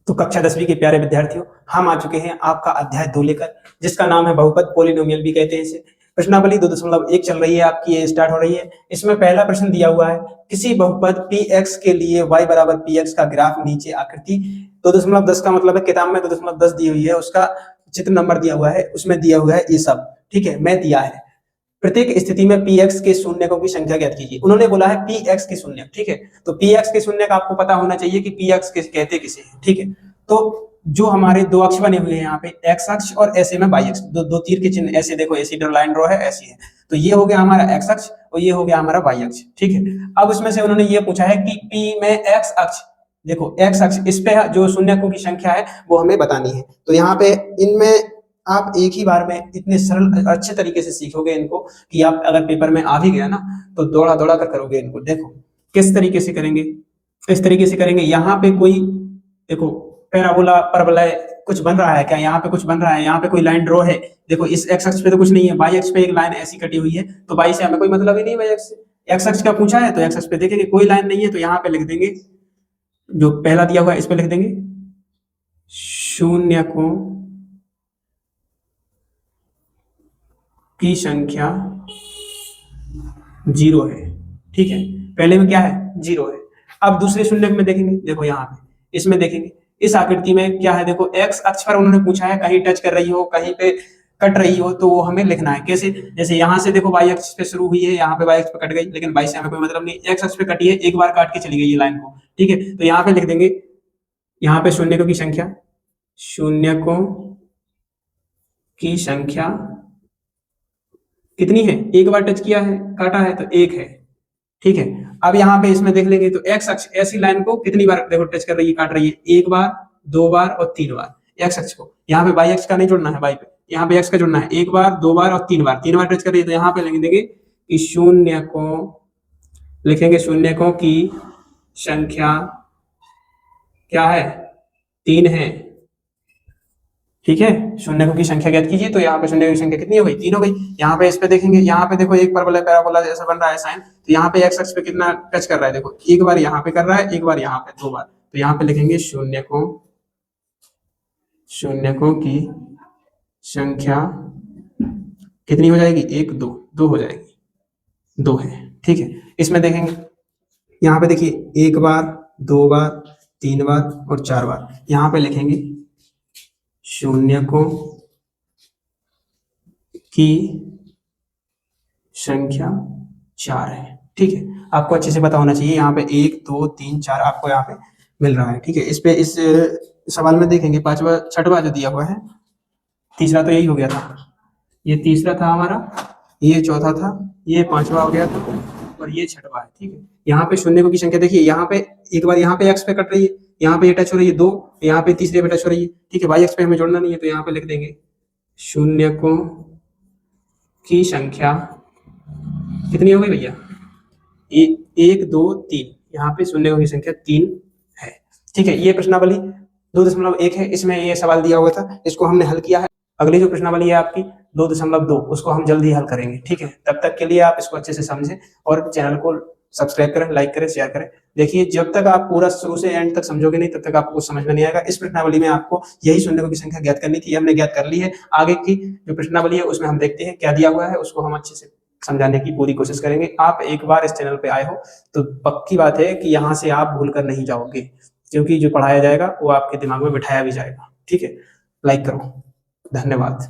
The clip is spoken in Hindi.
तो कक्षा 10वीं के प्यारे विद्यार्थियों, हम आ चुके हैं आपका अध्याय 2 लेकर, जिसका नाम है बहुपद, पोलिनोमियल भी कहते हैं इसे। प्रश्नावली 2.1 चल रही है आपकी, ये स्टार्ट हो रही है। इसमें पहला प्रश्न दिया हुआ है, किसी बहुपद px के लिए y बराबर px का ग्राफ नीचे आकृति 2.10 का मतलब है किताब में 2.10 दी हुई है, उसका चित्र नंबर दिया हुआ है, उसमें दिया हुआ है ये सब, ठीक है, मैं दिया है। प्रत्येक स्थिति में px के शून्यकों की संख्या ज्ञात कीजिए। उन्होंने बोला है px के शून्य, ठीक है, तो px के शून्य का आपको पता होना चाहिए कि px के कहते किसे हैं, ठीक है। तो जो हमारे दो अक्ष बने हुए हैं यहाँ पे, x अक्ष और ऐसे में y अक्ष, दो तीर के चिन्ह ऐसे देखो, ऐसी लाइन ड्रॉ है, ऐसी है, तो ये हो गया हमारा x अक्ष और ये हो गया हमारा y अक्ष, ठीक है। अब उसमें से उन्होंने ये पूछा है कि p में x अक्ष, देखो x अक्ष, इस पे जो शून्यकों की संख्या है वो हमें बतानी है। तो यहाँ पे इनमें आप एक ही बार में इतने सरल अच्छे तरीके से सीखोगे इनको कि आप अगर पेपर में आ भी गया ना तो दौड़ा दौड़ा कर करोगे इनको। देखो किस तरीके से करेंगे, इस तरीके से करेंगे। यहाँ पे कोई देखो पैराबोला परवलय कुछ बन रहा है क्या, यहाँ पे कुछ बन रहा है, यहाँ पे कोई लाइन ड्रॉ है, देखो इस एक्स अक्ष पे तो कुछ नहीं है, वाई अक्ष पे एक लाइन ऐसी कटी हुई है, तो वाई से हमें कोई मतलब ही नहीं, वाई अक्ष से। एक्स अक्ष का पूछा है तो एक्स अक्ष पे देखेंगे कोई लाइन नहीं है, तो यहाँ पे लिख देंगे जो पहला दिया हुआ है, इस पे लिख देंगे शून्यकों की संख्या 0 है, ठीक है। पहले में क्या है, 0 है। अब दूसरे शून्यक में देखेंगे, देखो यहाँ पे इसमें देखेंगे, इस आकृति में क्या है, देखो एक्स अक्ष पर उन्होंने पूछा है, कहीं टच कर रही हो, कहीं पे कट रही हो, तो वो हमें लिखना है कैसे। जैसे यहाँ से देखो वाई अक्ष पे शुरू हुई है, यहाँ पे वाई अक्ष पे कट गई, लेकिन वाई से हमें कोई मतलब नहीं, एक्स अक्ष पे कटी है, एक बार काट के चली गई ये लाइन को, ठीक है। तो यहाँ पे लिख देंगे, यहाँ पे शून्यकों की संख्या, शून्यकों की संख्या कितनी है, एक बार टच किया है, काटा है, तो 1 है, ठीक है। अब यहाँ पे इसमें देख लेंगे तो एक्स अक्ष ऐसी लाइन को कितनी बार देखो टच कर रही है, काट रही है, 1 बार, 2 बार और 3 बार एक्स अक्ष को। यहाँ पे वाई अक्ष का नहीं जुड़ना है, वाई पे यहाँ पे एक्स का जुड़ना है, 1 बार, 2 बार और 3 बार, 3 बार टच कर रही है, तो यहाँ पे लिख देंगे कि शून्यकों, लिखेंगे शून्यकों की संख्या क्या है, 3 है, ठीक है। शून्यकों की संख्या ज्ञात कीजिए, तो यहाँ पे शून्यकों की संख्या कितनी हो गई, 3 हो गई। यहाँ पे इस पे देखेंगे, यहाँ पे देखो एक परवलय पैराबोला जैसा बन रहा है साइन, तो यहाँ पे एक्स अक्ष पे कितना टच कर रहा है, देखो एक बार यहाँ पे कर रहा है, एक बार यहाँ पे, 2 बार, तो यहाँ पे लिखेंगे शून्यकों की संख्या कितनी हो जाएगी, 1 2 2 हो जाएगी, 2 है, ठीक है। इसमें देखेंगे, यहाँ पे देखिए 1 बार, 2 बार, 3 बार और 4 बार, यहाँ पे लिखेंगे शून्यकों की संख्या 4 है, ठीक है। आपको अच्छे से पता होना चाहिए, यहाँ पे 1 2 3 4 आपको यहाँ पे मिल रहा है, ठीक है। इस पे इस सवाल में देखेंगे पांचवा छठवा जो दिया हुआ है, तीसरा तो यही हो गया था, ये तीसरा था हमारा, ये चौथा था, ये पांचवा हो गया था और ये छठवा है, ठीक है। यहाँ पे शून्यकों की संख्या देखिए, यहाँ पे एक बार यहाँ पे एक्स पे कट रही है, यहाँ पे ये टच हो रही है 2, यहाँ पे तीसरे पे टच हो रही है, ठीक है। वाई एक्स पे हमें जोड़ना नहीं है, तो यहाँ पे लिख देंगे शून्यकों की संख्या कितनी हो गई भैया, 1 2 3, यहाँ पे शून्यकों की संख्या 3 है, ठीक है। ये प्रश्नावली 2.1 है, इसमें ये सवाल दिया हुआ था, इसको हमने हल किया है। अगली जो प्रश्नावली है आपकी 2.2, उसको हम जल्दी हल करेंगे, ठीक है। तब तक के लिए आप इसको अच्छे से समझें और चैनल को सब्सक्राइब करें, लाइक करें, शेयर करें। देखिए जब तक आप पूरा शुरू से एंड तक समझोगे नहीं, तब तक आपको कुछ समझ में नहीं आएगा। इस प्रश्नावली में आपको यही शून्यकों की संख्या ज्ञात करनी थी, हमने ज्ञात कर ली है। आगे की जो प्रश्नावली है उसमें हम देखते हैं क्या दिया हुआ है, उसको हम अच्छे से समझाने की पूरी कोशिश करेंगे। आप एक बार इस चैनल पे आए हो तो पक्की बात है कि यहाँ से आप भूल कर नहीं जाओगे, क्योंकि जो पढ़ाया जाएगा वो आपके दिमाग में बिठाया भी जाएगा, ठीक है। लाइक करो, धन्यवाद।